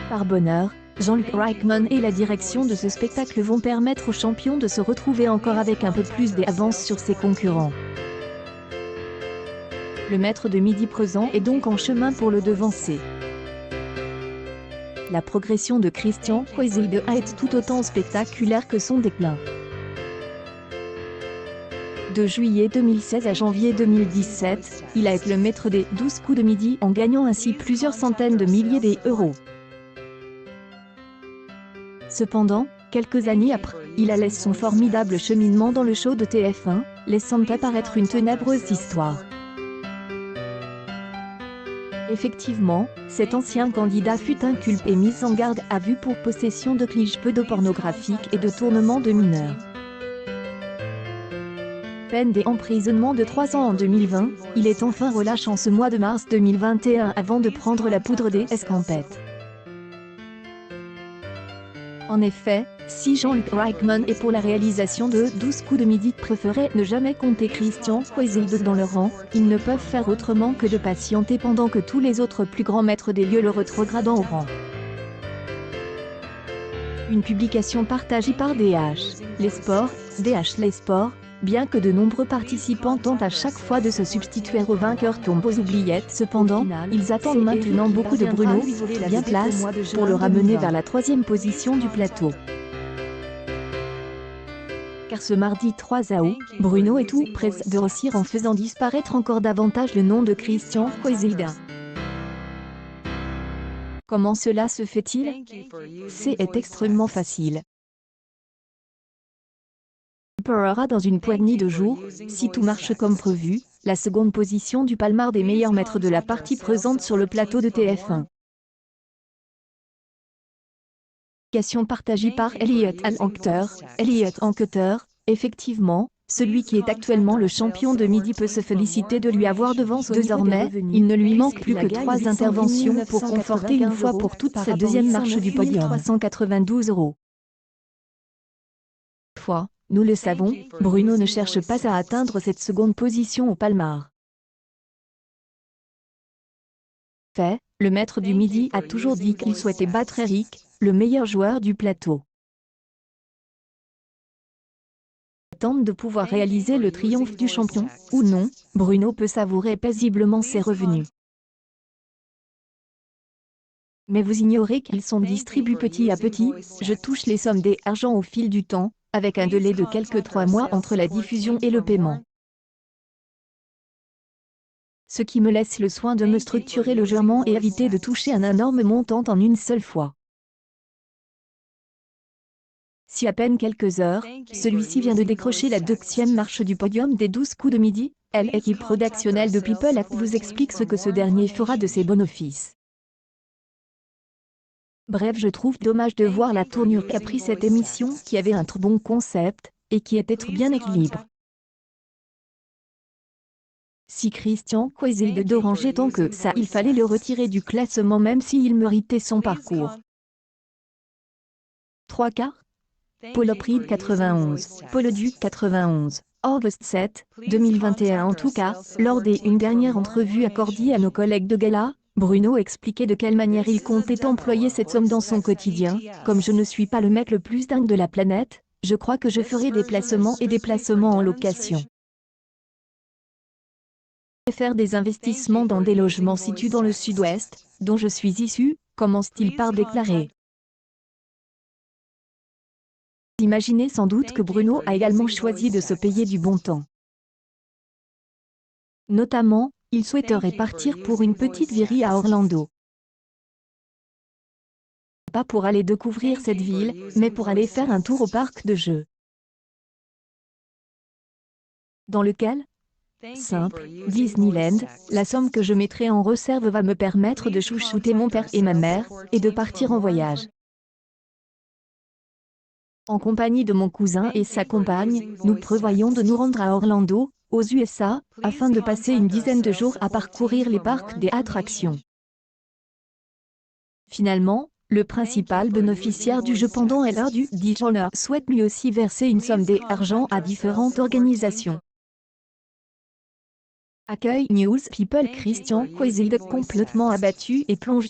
Par bonheur, Jean-Luc Reichmann et la direction de ce spectacle vont permettre aux champions de se retrouver encore avec un peu plus d'avance sur ses concurrents. Le maître de midi présent est donc en chemin pour le devancer. La progression de Christian Quayside est tout autant spectaculaire que son déclin. De juillet 2016 à janvier 2017, il a été le maître des 12 coups de midi en gagnant ainsi plusieurs centaines de milliers d'euros. Cependant, quelques années après, il a laissé son formidable cheminement dans le show de TF1, laissant apparaître une ténébreuse histoire. Effectivement, cet ancien candidat fut inculpé et mis en garde à vue pour possession de clips pédopornographiques et de tournement de mineurs. Peine d'emprisonnement de 3 ans en 2020, il est enfin relâché en ce mois de mars 2021 avant de prendre la poudre des escampettes. En effet, si Jean-Luc Reichmann est pour la réalisation de 12 coups de midi préférait ne jamais compter Christian Quayside dans le rang, ils ne peuvent faire autrement que de patienter pendant que tous les autres plus grands maîtres des lieux le rétrogradent au rang. Une publication partagée par DH Les Sports, bien que de nombreux participants tentent à chaque fois de se substituer aux vainqueurs tombent aux oubliettes. Cependant, ils attendent maintenant beaucoup de Bruno, bien place, pour le ramener vers la 3e position du plateau. Car ce mardi 3 août, Bruno est tout près de réussir en faisant disparaître encore davantage le nom de Christian Quayside. Comment cela se fait-il? C'est extrêmement facile. Aura dans une poignée de jours, si tout marche comme prévu, la seconde position du palmarès des meilleurs maîtres de la partie présente sur le plateau de TF1. Publication partagée par Elliot Anketer, effectivement, celui qui est actuellement le champion de midi peut se féliciter de lui avoir devant désormais, il ne lui manque plus que 3 interventions pour conforter une fois pour toutes sa deuxième marche du podium. 392 €. Nous le savons, Bruno ne cherche pas à atteindre cette seconde position au palmarès. Le maître du midi a toujours dit qu'il souhaitait battre Eric, le meilleur joueur du plateau. Tente de pouvoir réaliser le triomphe du champion, ou non, Bruno peut savourer paisiblement ses revenus. Mais vous ignorez qu'ils sont distribués petit à petit, je touche les sommes d'argent au fil du temps, avec un délai de quelques 3 mois entre la diffusion et le paiement. Ce qui me laisse le soin de me structurer légèrement et éviter de toucher un énorme montant en une seule fois. Si à peine quelques heures, celui-ci vient de décrocher la 2e marche du podium des 12 coups de midi, l'équipe rédactionnelle de People Act vous explique ce que ce dernier fera de ses bénéfices. Bref, je trouve dommage de voir la tournure qu'a pris cette émission qui avait un très bon concept, et qui était bien équilibré. Si Christian Quayside dérangeait tant que ça, il fallait le retirer du classement même s'il méritait son parcours. 3 quarts. Paul Pride 91, Paul Duc 91, August 7, 2021. En tout cas, lors d'une dernière entrevue accordée à nos collègues de gala, Bruno expliquait de quelle manière il comptait employer cette somme dans son quotidien. Comme je ne suis pas le mec le plus dingue de la planète, je crois que je ferai des placements et des placements en location. Faire des investissements dans des logements situés dans le sud-ouest, dont je suis issu, commence-t-il par déclarer. Imaginez sans doute que Bruno a également choisi de se payer du bon temps. Notamment, il souhaiterait partir pour une petite virée à Orlando. Pas pour aller découvrir cette ville, mais pour aller faire un tour au parc de jeux. Dans lequel? Simple, Disneyland, la somme que je mettrai en réserve va me permettre de chouchouter mon père et ma mère, et de partir en voyage. En compagnie de mon cousin et sa compagne, nous prévoyons de nous rendre à Orlando, aux USA, afin de passer une dizaine de jours à parcourir les parcs des attractions. Finalement, le principal bénéficiaire du jeu pendant l'heure du Disneyland souhaite lui aussi verser une somme d'argent à différentes organisations. Accueil News People. Christian Quayside complètement abattu et plonge.